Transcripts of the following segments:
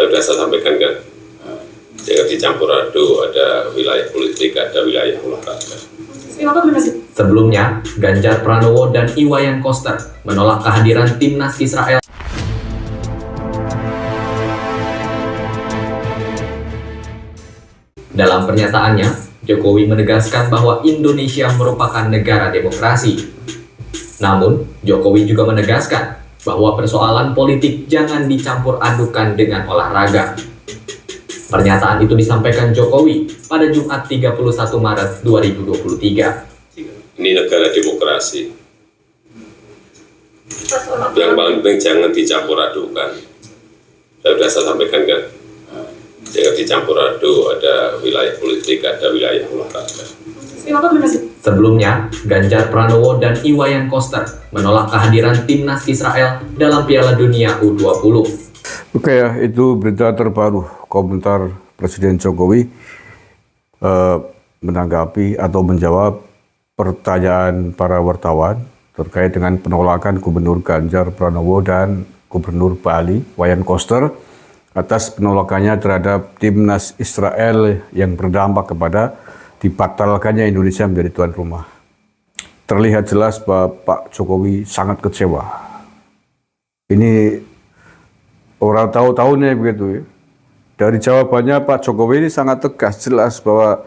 saya sampaikan kan, jangan dicampur aduk, ada wilayah politik, ada wilayah olahraga. Sebelumnya, Ganjar Pranowo dan Iwayan Koster menolak kehadiran timnas Israel. Dalam pernyataannya, Jokowi menegaskan bahwa Indonesia merupakan negara demokrasi. Namun, Jokowi juga menegaskan bahwa persoalan politik jangan dicampur adukan dengan olahraga. Pernyataan itu disampaikan Jokowi pada Jumat 31 Maret 2023. Ini negara demokrasi. Yang paling penting jangan dicampur adukan. Saya sampaikan kan, jangan dicampur aduk, ada wilayah politik, ada wilayah olahraga. Sebelumnya, Ganjar Pranowo dan Iwayan Koster menolak kehadiran timnas Israel dalam Piala Dunia U20. Oke ya, itu berita terbaru komentar Presiden Jokowi menanggapi atau menjawab pertanyaan para wartawan terkait dengan penolakan Gubernur Ganjar Pranowo dan Gubernur Bali Wayan Koster atas penolakannya terhadap timnas Israel yang berdampak kepada dibatalkannya Indonesia menjadi tuan rumah. Terlihat jelas bahwa Pak Jokowi sangat kecewa. Ini orang tahu-tahu nih begitu ya. Dari jawabannya Pak Jokowi ini sangat tegas, jelas bahwa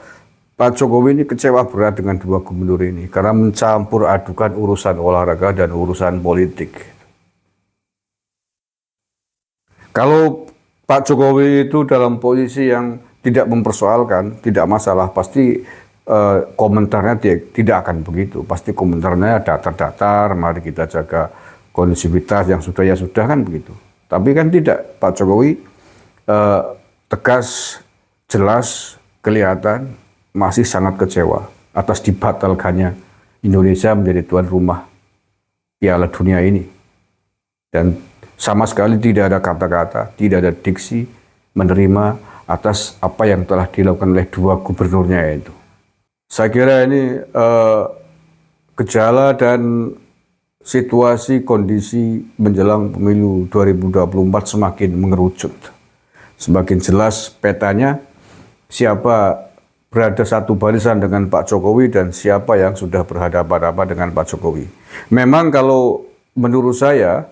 Pak Jokowi ini kecewa berat dengan dua gubernur ini karena mencampur adukan urusan olahraga dan urusan politik. Kalau Pak Jokowi itu dalam posisi yang tidak mempersoalkan, tidak masalah, pasti komentarnya tidak akan begitu. Pasti komentarnya datar-datar, mari kita jaga kondusivitas, yang sudah ya sudah, kan begitu. Tapi kan tidak, Pak Jokowi tegas, jelas, kelihatan masih sangat kecewa atas dibatalkannya Indonesia menjadi tuan rumah Piala Dunia ini. Dan sama sekali tidak ada kata-kata, tidak ada diksi menerima atas apa yang telah dilakukan oleh dua gubernurnya itu. Saya kira ini gejala dan situasi kondisi menjelang pemilu 2024 semakin mengerucut. Semakin jelas petanya siapa berada satu barisan dengan Pak Jokowi dan siapa yang sudah berhadapan-hadapan dengan Pak Jokowi. Memang kalau menurut saya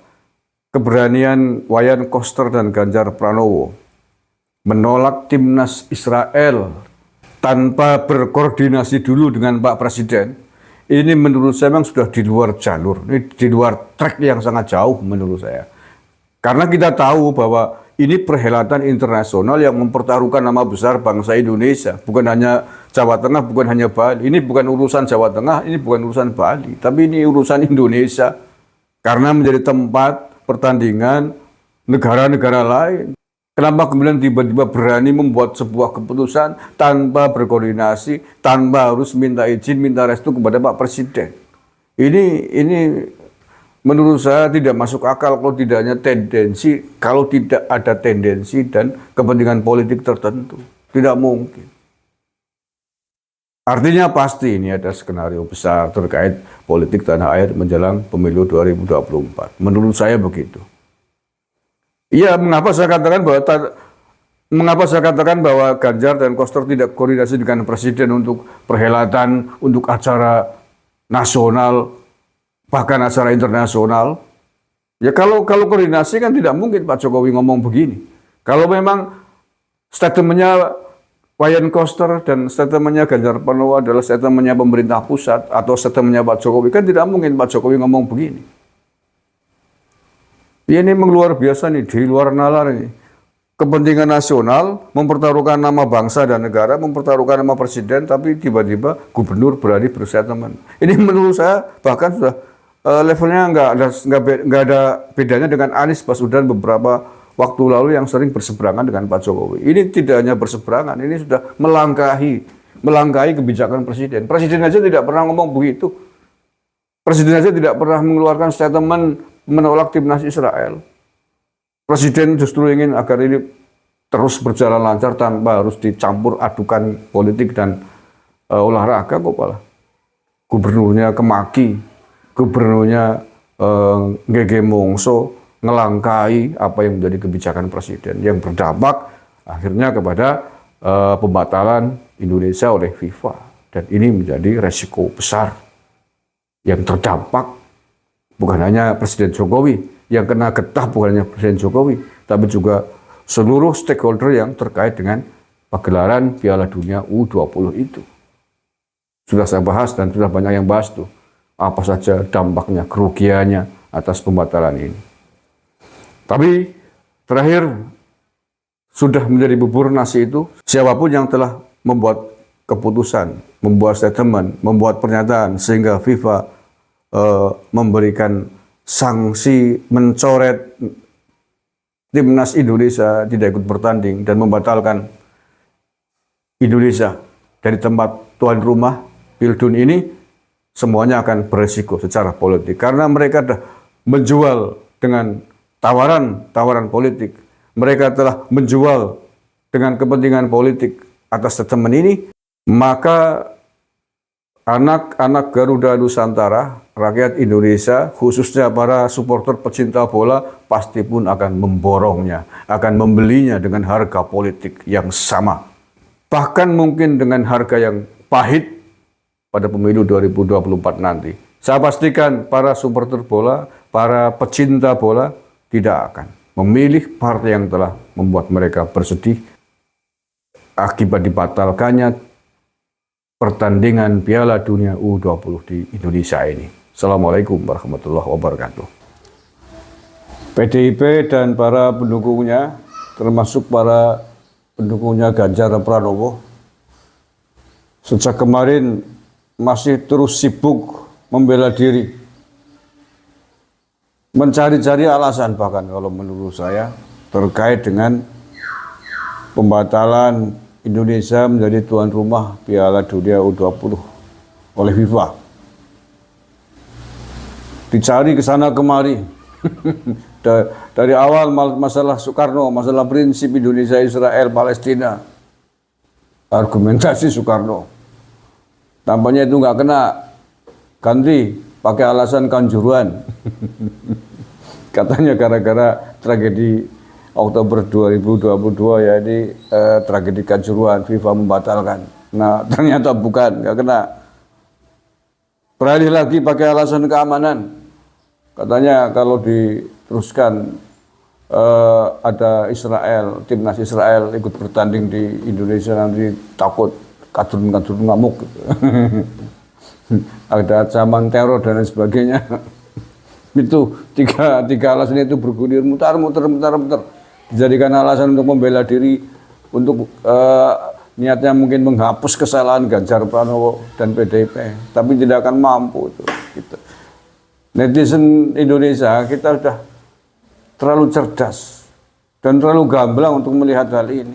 keberanian Wayan Koster dan Ganjar Pranowo menolak timnas Israel tanpa berkoordinasi dulu dengan Pak Presiden, ini menurut saya memang sudah di luar jalur, ini di luar track yang sangat jauh menurut saya. Karena kita tahu bahwa ini perhelatan internasional yang mempertaruhkan nama besar bangsa Indonesia, bukan hanya Jawa Tengah, bukan hanya Bali. Ini bukan urusan Jawa Tengah, ini bukan urusan Bali, tapi ini urusan Indonesia. Karena menjadi tempat pertandingan negara-negara lain. Kenapa kemudian tiba-tiba berani membuat sebuah keputusan tanpa berkoordinasi, tanpa harus minta izin, minta restu kepada Pak Presiden? Ini menurut saya tidak masuk akal kalau tidak ada tendensi dan kepentingan politik tertentu. Tidak mungkin. Artinya pasti ini ada skenario besar terkait politik tanah air menjelang pemilu 2024. Menurut saya begitu. Iya, mengapa saya katakan bahwa Ganjar dan Koster tidak koordinasi dengan Presiden untuk perhelatan, untuk acara nasional, bahkan acara internasional. Ya kalau koordinasi kan tidak mungkin Pak Jokowi ngomong begini. Kalau memang statementnya Wayan Koster dan statementnya Ganjar Pranowo adalah statementnya pemerintah pusat atau statementnya Pak Jokowi, kan tidak mungkin Pak Jokowi ngomong begini. Ini memang luar biasa nih, di luar nalar ini. Kepentingan nasional, mempertaruhkan nama bangsa dan negara, mempertaruhkan nama presiden, tapi tiba-tiba gubernur berani berstatement. Ini menurut saya bahkan sudah levelnya nggak ada bedanya dengan Anies Baswedan beberapa waktu lalu yang sering berseberangan dengan Pak Jokowi. Ini tidak hanya berseberangan, ini sudah melangkahi kebijakan presiden. Presiden aja tidak pernah ngomong begitu. Presiden aja tidak pernah mengeluarkan statement menolak timnas Israel. Presiden justru ingin agar ini terus berjalan lancar tanpa harus dicampur adukan politik dan olahraga kok malah. Gubernurnya kemaki, gubernurnya ngege mongso, ngelangkai apa yang menjadi kebijakan presiden yang berdampak akhirnya kepada pembatalan Indonesia oleh FIFA. Dan ini menjadi resiko besar yang terdampak bukan hanya Presiden Jokowi, yang kena getah bukan hanya Presiden Jokowi, tapi juga seluruh stakeholder yang terkait dengan pagelaran Piala Dunia U20 itu. Sudah saya bahas dan sudah banyak yang bahas tuh. Apa saja dampaknya, kerugiannya atas pembatalan ini. Tapi terakhir sudah menjadi bubur nasi itu, siapapun yang telah membuat keputusan, membuat statement, membuat pernyataan sehingga FIFA memberikan sanksi mencoret timnas Indonesia tidak ikut bertanding dan membatalkan Indonesia dari tempat tuan rumah Pildun ini, semuanya akan beresiko secara politik karena mereka sudah menjual dengan tawaran politik. Mereka telah menjual dengan kepentingan politik atas statement ini, maka anak-anak Garuda Nusantara, rakyat Indonesia, khususnya para supporter pecinta bola, pasti pun akan memborongnya, akan membelinya dengan harga politik yang sama. Bahkan mungkin dengan harga yang pahit pada pemilu 2024 nanti. Saya pastikan para supporter bola, para pecinta bola tidak akan memilih partai yang telah membuat mereka bersedih akibat dibatalkannya pertandingan Piala Dunia U20 di Indonesia ini. Assalamualaikum warahmatullahi wabarakatuh. PDIP dan para pendukungnya, termasuk para pendukungnya Ganjar Pranowo, sejak kemarin masih terus sibuk membela diri, mencari-cari alasan bahkan kalau menurut saya terkait dengan pembatalan Indonesia menjadi tuan rumah Piala Dunia U20 oleh FIFA. Dicari ke sana kemari. Dari awal masalah Soekarno, masalah prinsip Indonesia, Israel, Palestina. Argumentasi Soekarno. Tampaknya itu nggak kena, ganti pakai alasan Kanjuruhan. Katanya gara-gara tragedi Oktober 2022 ya ini tragedi Kanjuruhan, FIFA membatalkan. Nah ternyata bukan, nggak kena. Beralih lagi pakai alasan keamanan. Katanya kalau diteruskan ada Israel, timnas Israel ikut bertanding di Indonesia nanti takut kadrun ngamuk. Ada ancaman teror dan lain sebagainya. Itu tiga alasan itu bergulir mutar. Dijadikan alasan untuk membela diri, untuk niatnya mungkin menghapus kesalahan Ganjar Pranowo dan PDIP, tapi tidak akan mampu itu. Gitu. Netizen Indonesia kita sudah terlalu cerdas dan terlalu gamblang untuk melihat hal ini.